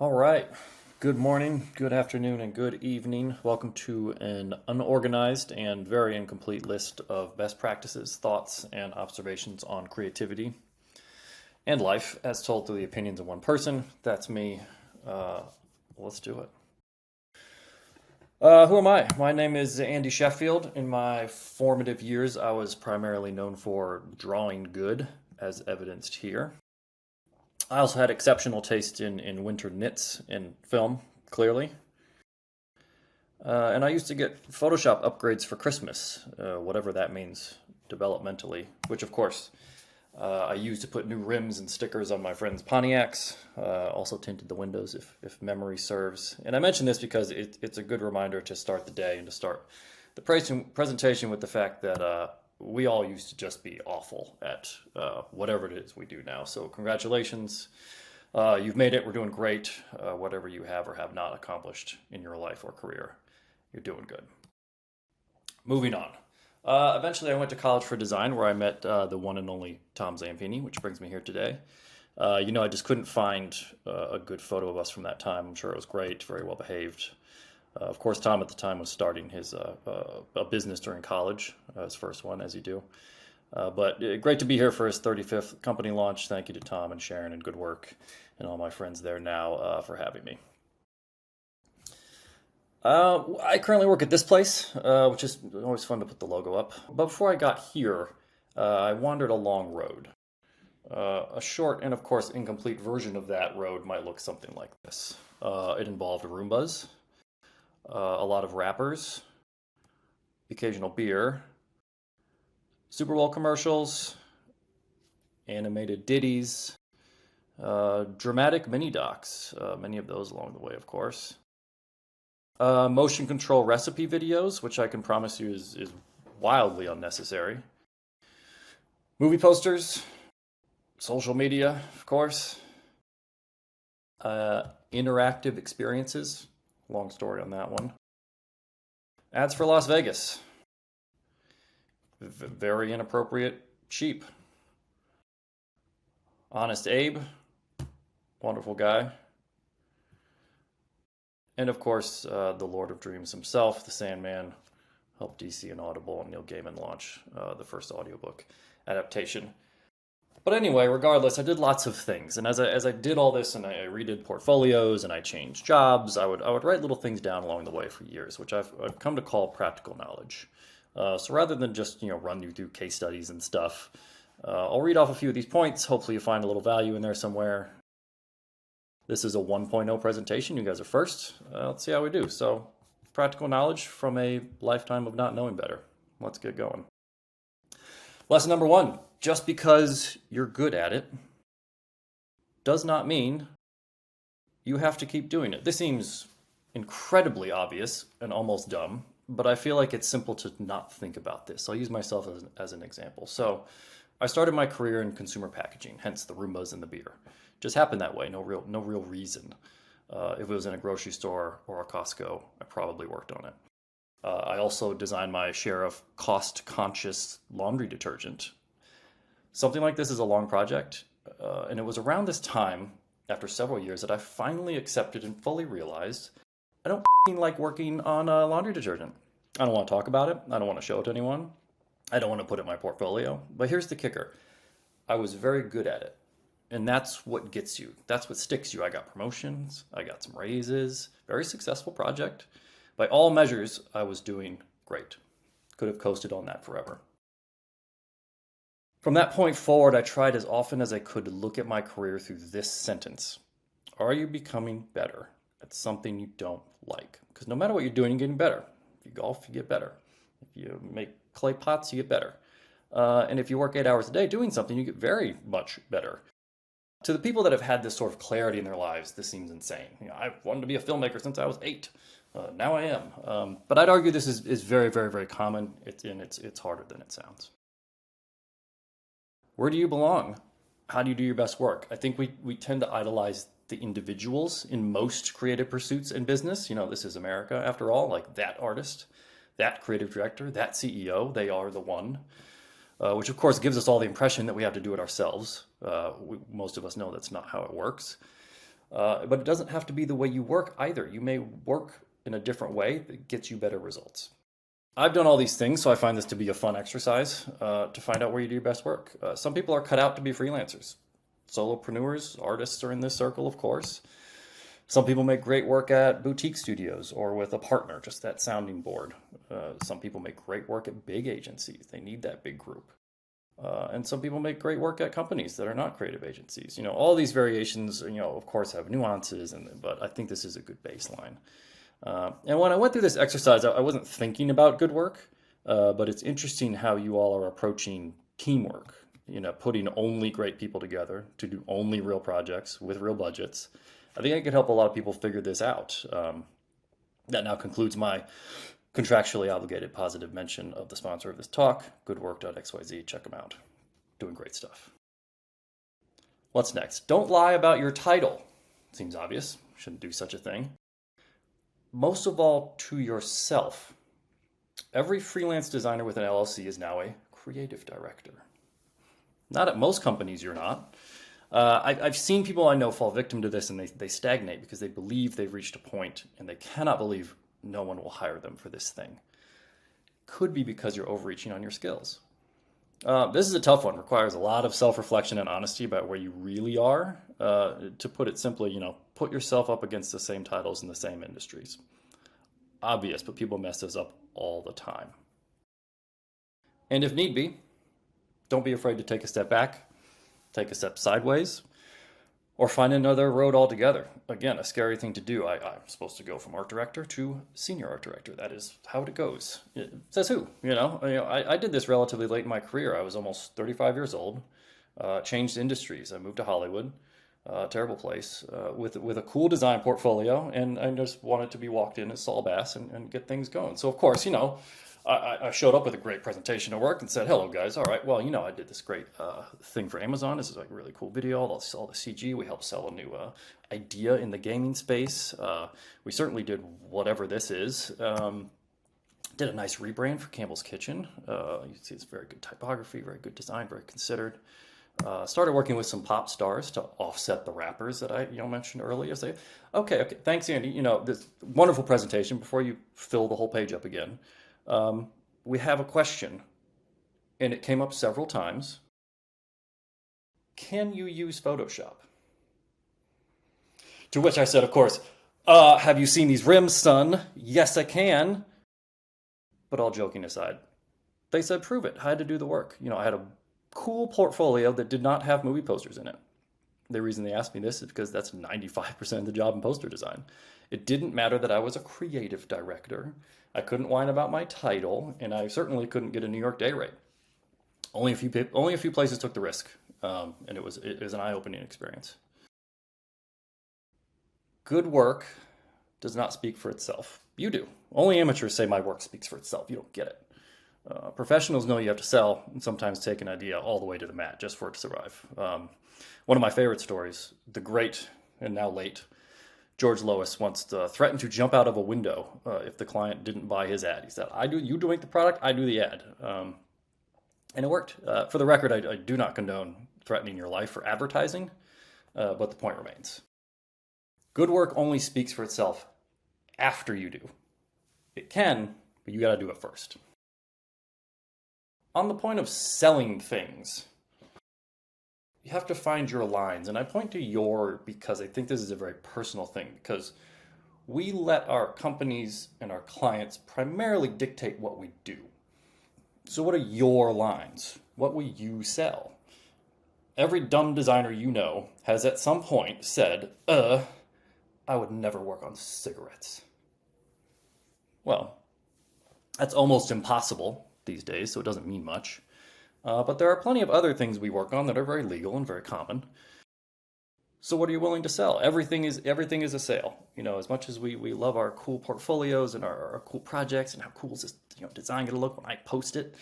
All right. Good morning, good afternoon, and good evening. Welcome to an unorganized and very incomplete list of best practices, thoughts, and observations on creativity and life as told through the opinions of one person. That's me. Let's do it. Who am I? My name is Andy Sheffield. In my formative years, I was primarily known for drawing good, as evidenced here. I also had exceptional taste in winter knits and film, clearly. And I used to get Photoshop upgrades for Christmas, whatever that means developmentally, which of course I used to put new rims and stickers on my friends' Pontiacs, also tinted the windows if memory serves. And I mention this because it's a good reminder to start the day and to start the presentation with the fact that we all used to just be awful at whatever it is we do now. So congratulations. You've made it. We're doing great. Whatever you have or have not accomplished in your life or career, you're doing good. Moving on. Eventually, I went to college for design where I met the one and only Tom Zampini, which brings me here today. I just couldn't find a good photo of us from that time. I'm sure it was great, very well behaved. Of course, Tom at the time was starting his a business during college, his first one, as you do. But great to be here for his 35th company launch. Thank you to Tom and Sharon and Good Work and all my friends there now for having me. I currently work at this place, which is always fun to put the logo up. But before I got here, I wandered a long road. A short and, of course, incomplete version of that road might look something like this. It involved Roombas, a lot of rappers, occasional beer, Super Bowl commercials, animated ditties, dramatic mini docs, many of those along the way, of course. Motion control recipe videos, which I can promise you is wildly unnecessary. Movie posters, social media, of course. Interactive experiences, long story on that one. Ads for Las Vegas. Very inappropriate, cheap. Honest Abe, wonderful guy. And of course, the Lord of Dreams himself, the Sandman, helped DC and Audible and Neil Gaiman launch the first audiobook adaptation. But anyway, regardless, I did lots of things. And as I did all this and I redid portfolios and I changed jobs, I would write little things down along the way for years, which I've come to call practical knowledge. So rather than just run you through case studies and stuff, I'll read off a few of these points. Hopefully you find a little value in there somewhere. This is a 1.0 presentation. You guys are first. Let's see how we do. So practical knowledge from a lifetime of not knowing better. Let's get going. Lesson number 1. Just because you're good at it does not mean you have to keep doing it. This seems incredibly obvious and almost dumb, but I feel like it's simple to not think about this. I'll use myself as an example. So I started my career in consumer packaging, hence the Roombas and the beer. Just happened that way, no real reason. If it was in a grocery store or a Costco, I probably worked on it. I also designed my share of cost-conscious laundry detergent. Something like this is a long project, and it was around this time, after several years, that I finally accepted and fully realized I don't like working on laundry detergent. I don't want to talk about it. I don't want to show it to anyone. I don't want to put it in my portfolio. But here's the kicker. I was very good at it. And that's what gets you. That's what sticks you. I got promotions. I got some raises. Very successful project. By all measures, I was doing great. Could have coasted on that forever. From that point forward, I tried as often as I could to look at my career through this sentence. Are you becoming better at something you don't like? Because no matter what you're doing, you're getting better. If you golf, you get better. If you make clay pots, you get better. And if you work 8 hours a day doing something, you get very much better. To the people that have had this sort of clarity in their lives, this seems insane. I've wanted to be a filmmaker since I was 8. Now I am. But I'd argue this is very, very, very common. It's harder than it sounds. Where do you belong? How do you do your best work? I think we tend to idolize the individuals in most creative pursuits in business. This is America, after all, like that artist, that creative director, that CEO, they are the one. Which of course gives us all the impression that we have to do it ourselves. Most of us know that's not how it works. But it doesn't have to be the way you work either. You may work in a different way that gets you better results. I've done all these things, so I find this to be a fun exercise to find out where you do your best work. Some people are cut out to be freelancers. Solopreneurs, artists are in this circle, of course. Some people make great work at boutique studios or with a partner, just that sounding board. Some people make great work at big agencies. They need that big group. And some people make great work at companies that are not creative agencies. All these variations, of course, have nuances, but I think this is a good baseline. And when I went through this exercise, I wasn't thinking about good work, but it's interesting how you all are approaching teamwork, putting only great people together to do only real projects with real budgets. I think I could help a lot of people figure this out. That now concludes my contractually obligated positive mention of the sponsor of this talk, goodwork.xyz. Check them out. Doing great stuff. What's next? Don't lie about your title. Seems obvious. Shouldn't do such a thing. Most of all, to yourself. Every freelance designer with an LLC is now a creative director. Not at most companies, you're not. I've seen people I know fall victim to this, and they stagnate because they believe they've reached a point and they cannot believe no one will hire them for this thing. Could be because you're overreaching on your skills. This is a tough one. Requires a lot of self-reflection and honesty about where you really are. To put it simply, put yourself up against the same titles in the same industries. Obvious, but people mess this up all the time. And if need be, don't be afraid to take a step back, take a step sideways, or find another road altogether. Again, a scary thing to do. I'm supposed to go from art director to senior art director. That is how it goes. It says who? I did this relatively late in my career. I was almost 35 years old, changed industries. I moved to Hollywood, terrible place, with a cool design portfolio, and I just wanted to be walked in as Saul Bass and get things going. So of course, I showed up with a great presentation at work and said, hello guys, all right, well, I did this great thing for Amazon. This is like a really cool video. I'll sell the CG. We helped sell a new idea in the gaming space. We certainly did whatever this is. Did a nice rebrand for Campbell's Kitchen. You see it's very good typography, very good design, very considered. Started working with some pop stars to offset the rappers that I mentioned earlier. Say, okay, thanks, Andy. This wonderful presentation. Before you fill the whole page up again, we have a question, and it came up several times. Can you use Photoshop? To which I said, of course, have you seen these rims, son? Yes, I can. But all joking aside, they said, prove it. I had to do the work. I had a cool portfolio that did not have movie posters in it. The reason they asked me this is because that's 95% of the job in poster design. It didn't matter that I was a creative director. I couldn't whine about my title, and I certainly couldn't get a New York day rate. Only a few places took the risk, and it was an eye-opening experience. Good work does not speak for itself. You do. Only amateurs say my work speaks for itself. You don't get it. Professionals know you have to sell and sometimes take an idea all the way to the mat just for it to survive. One of my favorite stories, the great and now late George Lois once threatened to jump out of a window if the client didn't buy his ad. He said, you do make the product, I do the ad. And it worked. For the record, I do not condone threatening your life for advertising, but the point remains. Good work only speaks for itself after you do. It can, but you got to do it first. On the point of selling things, you have to find your lines. And I point to your because I think this is a very personal thing, because we let our companies and our clients primarily dictate what we do. So what are your lines? What will you sell? Every dumb designer has at some point said, I would never work on cigarettes. Well, that's almost impossible these days, so it doesn't mean much. But there are plenty of other things we work on that are very legal and very common. So what are you willing to sell? Everything is a sale. As much as we love our cool portfolios and our cool projects and how cool is this design going to look when I post it,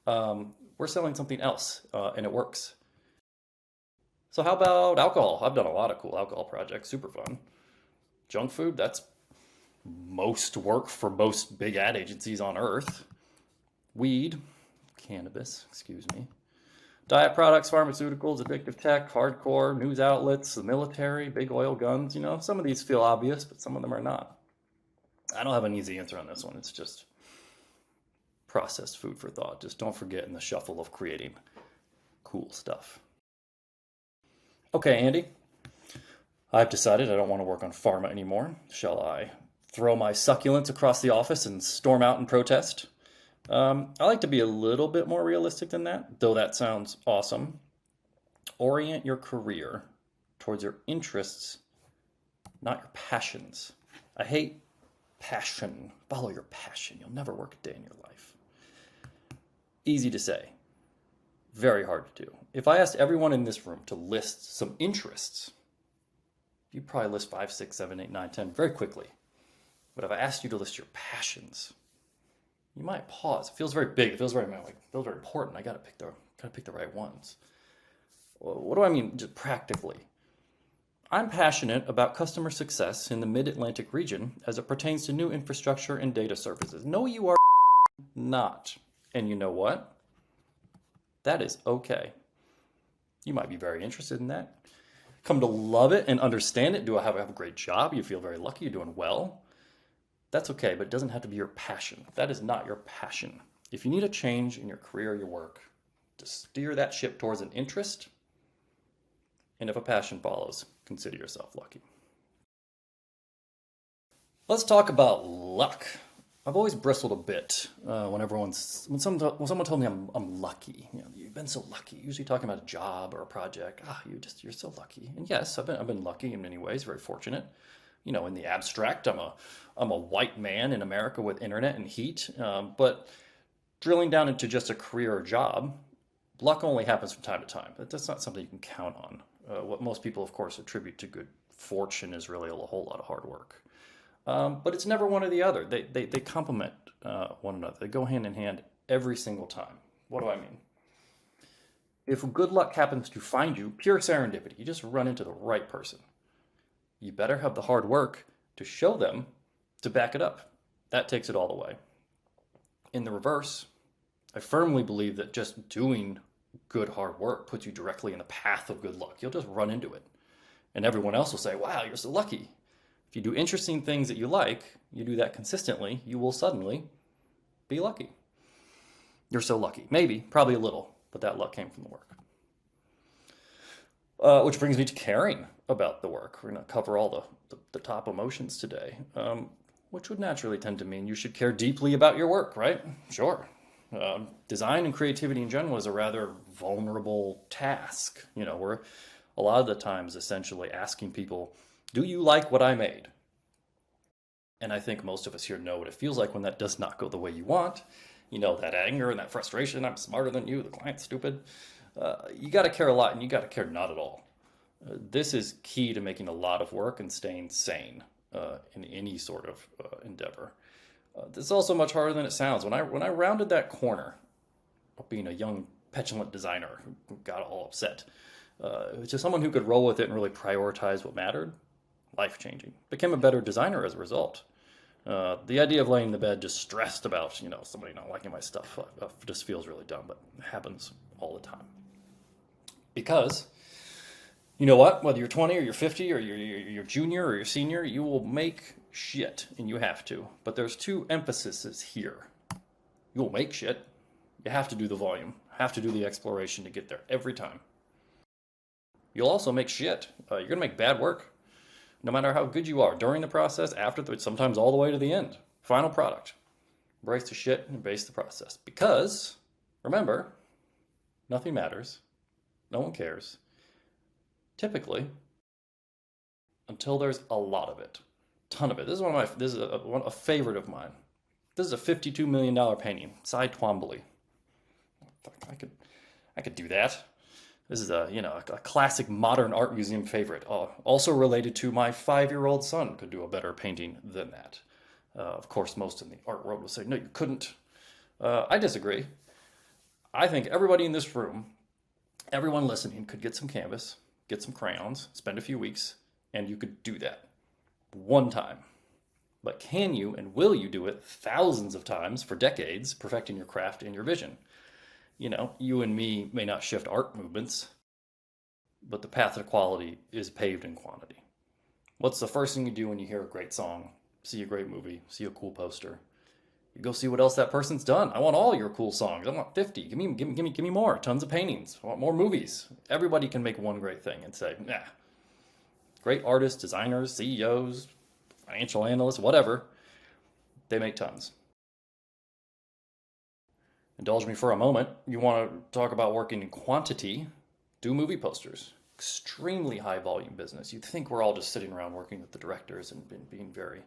we're selling something else, and it works. So how about alcohol? I've done a lot of cool alcohol projects, super fun. Junk food, that's most work for most big ad agencies on earth. Weed, cannabis, excuse me. Diet products, pharmaceuticals, addictive tech, hardcore, news outlets, the military, big oil guns, some of these feel obvious, but some of them are not. I don't have an easy answer on this one. It's just processed food for thought. Just don't forget in the shuffle of creating cool stuff. Okay, Andy, I've decided I don't want to work on pharma anymore. Shall I throw my succulents across the office and storm out and protest? I like to be a little bit more realistic than that, though that sounds awesome. Orient your career towards your interests, not your passions. I hate passion. Follow your passion. You'll never work a day in your life. Easy to say, very hard to do. If I asked everyone in this room to list some interests, you'd probably list 5, 6, 7, 8, 9, 10 very quickly. But if I asked you to list your passions, you might pause. It feels very big. It feels very important. I gotta pick the right ones. What do I mean just practically? I'm passionate about customer success in the Mid-Atlantic region as it pertains to new infrastructure and data services. No, you are not. And you know what? That is okay. You might be very interested in that. Come to love it and understand it. Do I have a great job? You feel very lucky. You're doing well. That's okay, but it doesn't have to be your passion. That is not your passion. If you need a change in your career or your work, just steer that ship towards an interest. And if a passion follows, consider yourself lucky. Let's talk about luck. I've always bristled a bit when someone told me I'm lucky. You've been so lucky. Usually talking about a job or a project. You're so lucky. And yes, I've been lucky in many ways. Very fortunate. In the abstract, I'm a white man in America with internet and heat. But drilling down into just a career or job, luck only happens from time to time. That's not something you can count on. What most people, of course, attribute to good fortune is really a whole lot of hard work. But it's never one or the other. They complement one another. They go hand in hand every single time. What do I mean? If good luck happens to find you, pure serendipity, you just run into the right person. You better have the hard work to show them to back it up. That takes it all the way. In the reverse, I firmly believe that just doing good hard work puts you directly in the path of good luck. You'll just run into it. And everyone else will say, wow, you're so lucky. If you do interesting things that you like, you do that consistently, you will suddenly be lucky. You're so lucky. Maybe, probably a little, but that luck came from the work. Which brings me to caring about the work. We're going to cover all the top emotions today, which would naturally tend to mean you should care deeply about your work, right? Sure. Design and creativity in general is a rather vulnerable task. We're a lot of the times essentially asking people, do you like what I made? And I think most of us here know what it feels like when that does not go the way you want. That anger and that frustration, I'm smarter than you, the client's stupid. You got to care a lot, and you got to care not at all. This is key to making a lot of work and staying sane in any sort of endeavor. This is also much harder than it sounds. When I rounded that corner of being a young, petulant designer who got all upset, to someone who could roll with it and really prioritize what mattered, life-changing. Became a better designer as a result. The idea of laying in the bed just stressed about, somebody not liking my stuff just feels really dumb, but it happens all the time. Because, you know what? Whether you're 20 or you're 50 or you're junior or you're senior, you will make shit, and you have to. But there's two emphases here. You will make shit. You have to do the volume. Have to do the exploration to get there every time. You'll also make shit. You're going to make bad work. No matter how good you are during the process, after, sometimes all the way to the end. Final product. Embrace the shit and embrace the process. Because, remember, nothing matters. No one cares. Typically, until there's a lot of it. Ton of it. This is a favorite of mine. This is a $52 million painting. Cy Twombly. I could do that. This is a classic modern art museum favorite. Also related to my 5-year-old son could do a better painting than that. Of course, most in the art world will say, no, you couldn't. I disagree. I think everybody in this room, everyone listening, could get some canvas, get some crayons, spend a few weeks, and you could do that one time. But can you and will you do it thousands of times for decades, perfecting your craft and your vision? You and me may not shift art movements, but the path to quality is paved in quantity. What's the first thing you do when you hear a great song, see a great movie, see a cool poster? You go see what else that person's done. I want all your cool songs. I want 50. Give me more. Tons of paintings. I want more movies. Everybody can make one great thing and say, nah. Great artists, designers, CEOs, financial analysts, whatever, they make tons. Indulge me for a moment. You want to talk about working in quantity? Do movie posters. Extremely high volume business. You'd think we're all just sitting around working with the directors and being very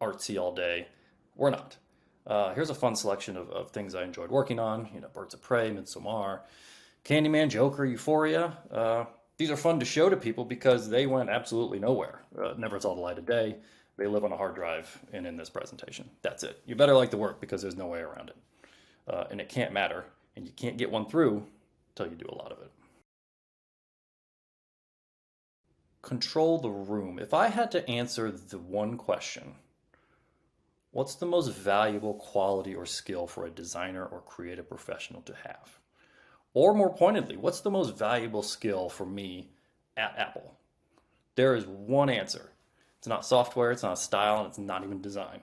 artsy all day. We're not. Here's a fun selection of things I enjoyed working on. Birds of Prey, Midsommar, Candyman, Joker, Euphoria. These are fun to show to people because they went absolutely nowhere. Never saw the light of day. They live on a hard drive and in this presentation. That's it. You better like the work because there's no way around it. And it can't matter. And you can't get one through until you do a lot of it. Control the room. If I had to answer the one question, what's the most valuable quality or skill for a designer or creative professional to have? Or more pointedly, what's the most valuable skill for me at Apple? There is one answer. It's not software, it's not style, and it's not even design.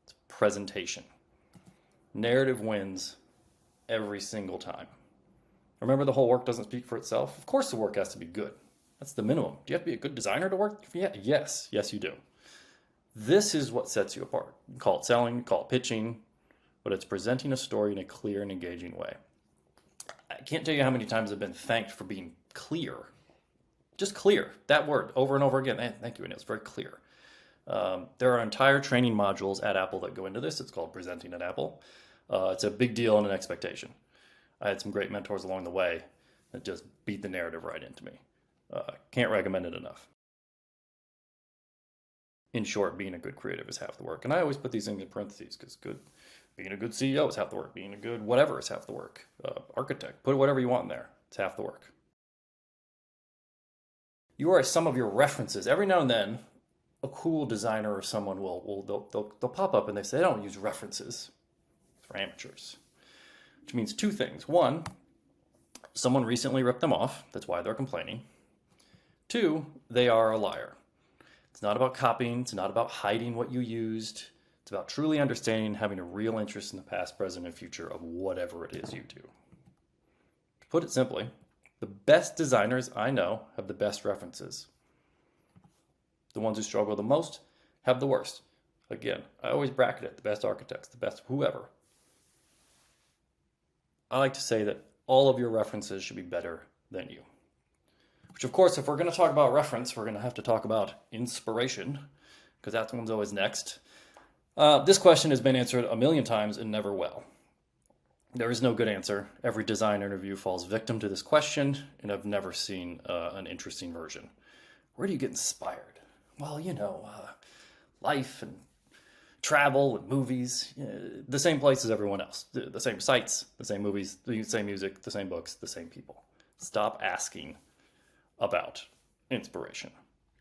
It's presentation. Narrative wins every single time. Remember, the whole work doesn't speak for itself? Of course the work has to be good. That's the minimum. Do you have to be a good designer to work? Yeah, yes, you do. This is what sets you apart. You call it selling, call it pitching, but it's presenting a story in a clear and engaging way. I can't tell you how many times I've been thanked for being clear. Just clear, that word, over and over again. Thank you, and it's very clear. There are entire training modules at Apple that go into this. It's called Presenting at Apple. It's a big deal and an expectation. I had some great mentors along the way that just beat the narrative right into me. Can't recommend it enough. In short, being a good creative is half the work. And I always put these things in parentheses because being a good CEO is half the work. Being a good whatever is half the work. Architect, put whatever you want in there. It's half the work. You are a sum of your references. Every now and then, a cool designer or someone they'll pop up and they say, they don't use references for amateurs. Which means two things. One, someone recently ripped them off. That's why they're complaining. Two, they are a liar. It's not about copying. It's not about hiding what you used. It's about truly understanding, having a real interest in the past, present, and future of whatever it is you do. To put it simply, the best designers I know have the best references. The ones who struggle the most have the worst. Again, I always bracket it, the best architects, the best whoever. I like to say that all of your references should be better than you. Which, of course, if we're going to talk about reference, we're going to have to talk about inspiration, because that one's always next. This question has been answered a million times and never well. There is no good answer. Every design interview falls victim to this question, and I've never seen an interesting version. Where do you get inspired? Well, life and travel and movies, the same place as everyone else. The same sites, the same movies, the same music, the same books, the same people. Stop asking about inspiration.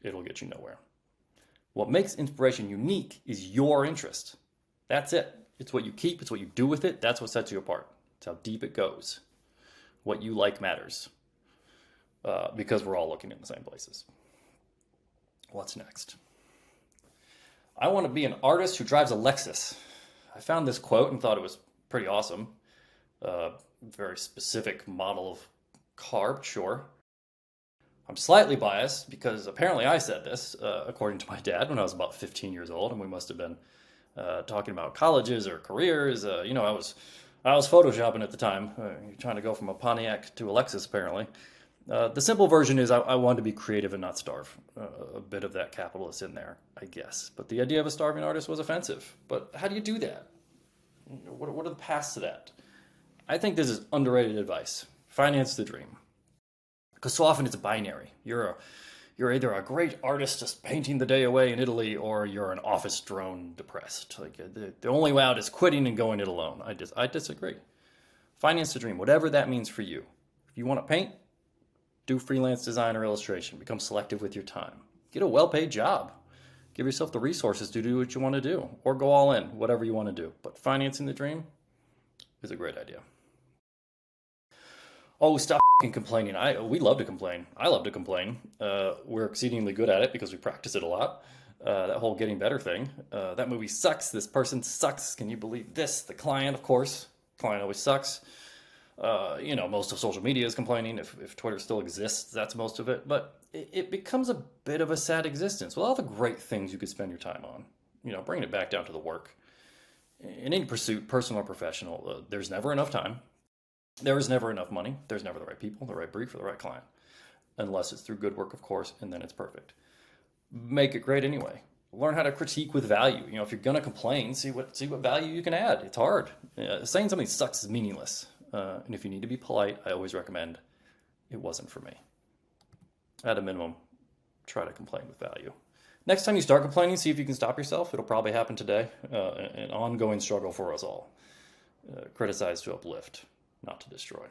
It'll get you nowhere. What makes inspiration unique is your interest. That's it. It's what you keep. It's what you do with it. That's what sets you apart. It's how deep it goes. What you like matters. Because we're all looking in the same places. What's next? I want to be an artist who drives a Lexus. I found this quote and thought it was pretty awesome. Very specific model of car, but sure. I'm slightly biased because apparently I said this, according to my dad, when I was about 15 years old, and we must have been talking about colleges or careers. I was photoshopping at the time, trying to go from a Pontiac to a Lexus, apparently. The simple version is I wanted to be creative and not starve. A bit of that capitalist in there, I guess. But the idea of a starving artist was offensive. But how do you do that? What are the paths to that? I think this is underrated advice. Finance the dream. Because so often it's binary. You're either a great artist just painting the day away in Italy, or you're an office drone depressed. Like the only way out is quitting and going it alone. I disagree. Finance the dream, whatever that means for you. If you want to paint, do freelance design or illustration. Become selective with your time. Get a well-paid job. Give yourself the resources to do what you want to do, or go all in, whatever you want to do. But financing the dream is a great idea. Oh, stop f***ing complaining. We love to complain. I love to complain. We're exceedingly good at it because we practice it a lot. That whole getting better thing. That movie sucks. This person sucks. Can you believe this? The client, of course. Client always sucks. Most of social media is complaining. If Twitter still exists, that's most of it. But it becomes a bit of a sad existence with all the great things you could spend your time on. Bringing it back down to the work. In any pursuit, personal or professional, there's never enough time. There is never enough money. There's never the right people, the right brief, or the right client. Unless it's through good work, of course, and then it's perfect. Make it great anyway. Learn how to critique with value. If you're gonna complain, see what value you can add. It's hard. Saying something sucks is meaningless. And if you need to be polite, I always recommend it wasn't for me. At a minimum, try to complain with value. Next time you start complaining, see if you can stop yourself. It'll probably happen today. An ongoing struggle for us all. Criticize to uplift, not to destroy.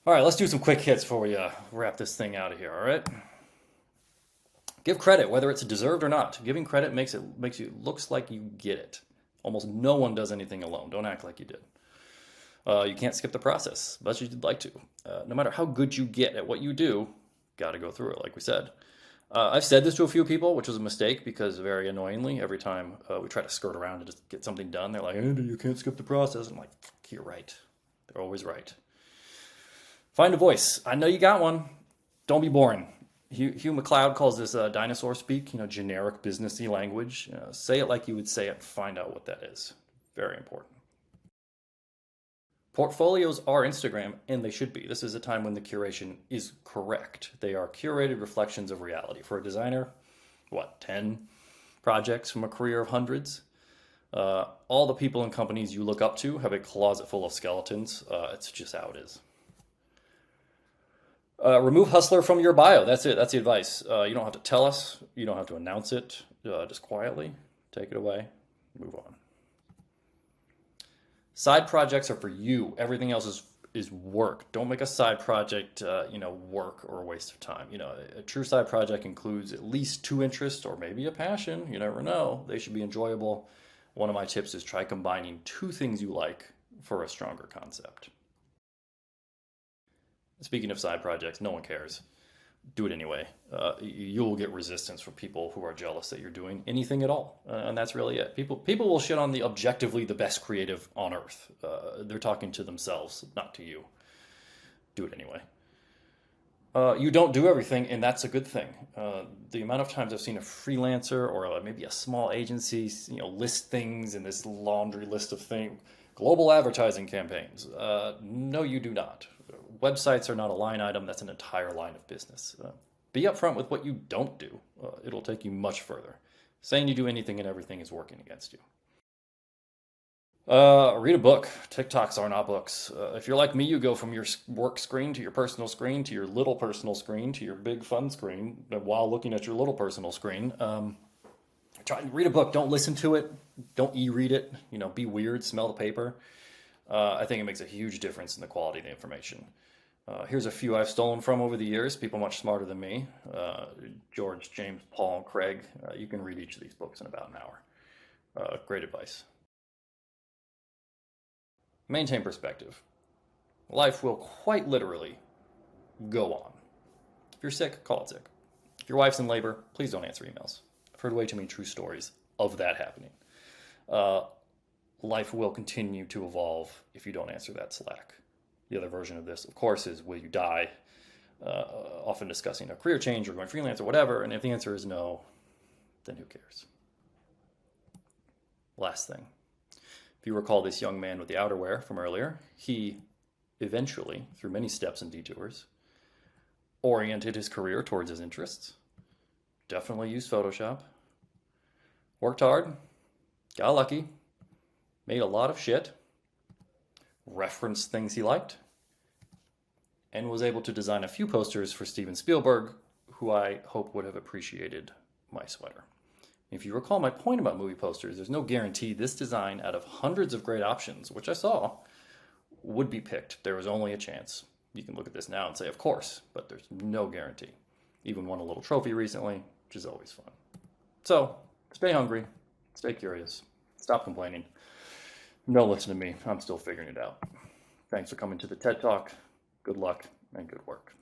All right, let's do some quick hits before we wrap this thing out of here, all right? Give credit, whether it's deserved or not. Giving credit makes you looks like you get it. Almost no one does anything alone. Don't act like you did. You can't skip the process, but you'd like to. No matter how good you get at what you do, got to go through it, like we said. I've said this to a few people, which was a mistake because very annoyingly, every time we try to skirt around to just get something done, they're like, Andy, you can't skip the process. I'm like, you're right. They're always right. Find a voice. I know you got one. Don't be boring. Hugh MacLeod calls this dinosaur speak, generic businessy language. Say it like you would say it and find out what that is. Very important. Portfolios are Instagram, and they should be. This is a time when the curation is correct. They are curated reflections of reality. For a designer, 10 projects from a career of hundreds? All the people and companies you look up to have a closet full of skeletons. It's just how it is. Remove hustler from your bio. That's it. That's the advice. You don't have to tell us. You don't have to announce it. Just quietly take it away. Move on. Side projects are for you. Everything else is work. Don't make a side project, work or a waste of time. A true side project includes at least 2 interests or maybe a passion. You never know. They should be enjoyable. One of my tips is try combining 2 things you like for a stronger concept. Speaking of side projects, no one cares. Do it anyway. You will get resistance from people who are jealous that you're doing anything at all. And that's really it. People will shit on the objectively the best creative on earth. They're talking to themselves, not to you. Do it anyway. You don't do everything, and that's a good thing. The amount of times I've seen a freelancer or maybe a small agency, list things in this laundry list of things. Global advertising campaigns. No, you do not. Websites are not a line item. That's an entire line of business. Be upfront with what you don't do. It'll take you much further. Saying you do anything and everything is working against you. Read a book. TikToks are not books. If you're like me, you go from your work screen to your personal screen to your little personal screen to your big fun screen while looking at your little personal screen. Try and read a book. Don't listen to it. Don't e-read it. Be weird. Smell the paper. I think it makes a huge difference in the quality of the information. Here's a few I've stolen from over the years, people much smarter than me. George, James, Paul, and Craig. You can read each of these books in about an hour. Great advice. Maintain perspective. Life will quite literally go on. If you're sick, call it sick. If your wife's in labor, please don't answer emails. I've heard way too many true stories of that happening. Life will continue to evolve if you don't answer that Slack. The other version of this, of course, is will you die? Often discussing a career change or going freelance or whatever. And if the answer is no, then who cares? Last thing. If you recall this young man with the outerwear from earlier, he eventually, through many steps and detours, oriented his career towards his interests. Definitely used Photoshop. Worked hard. Got lucky. Made a lot of shit, referenced things he liked, and was able to design a few posters for Steven Spielberg, who I hope would have appreciated my sweater. If you recall my point about movie posters, there's no guarantee this design, out of hundreds of great options, which I saw, would be picked. There was only a chance. You can look at this now and say, of course, but there's no guarantee. Even won a little trophy recently, which is always fun. So, stay hungry, stay curious, stop complaining. Don't listen to me. I'm still figuring it out. Thanks for coming to the TED Talk. Good luck and good work.